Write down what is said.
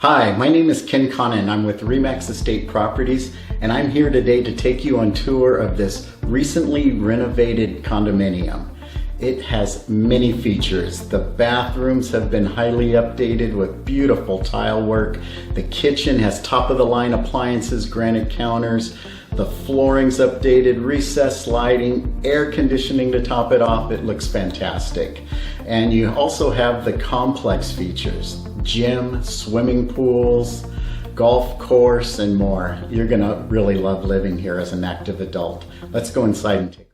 Hi, my name is Ken Conant. I'm with Remax Estate Properties, and I'm here today to take you on tour of this recently renovated condominium. It has many features. The bathrooms have been highly updated with beautiful tile work. The kitchen has top-of-the-line appliances, granite counters. The flooring's updated, recessed lighting, air conditioning to top it off. It looks fantastic. And you also have the complex features: gym, swimming pools, golf course, and more. You're gonna really love living here as an active adult. Let's go inside and take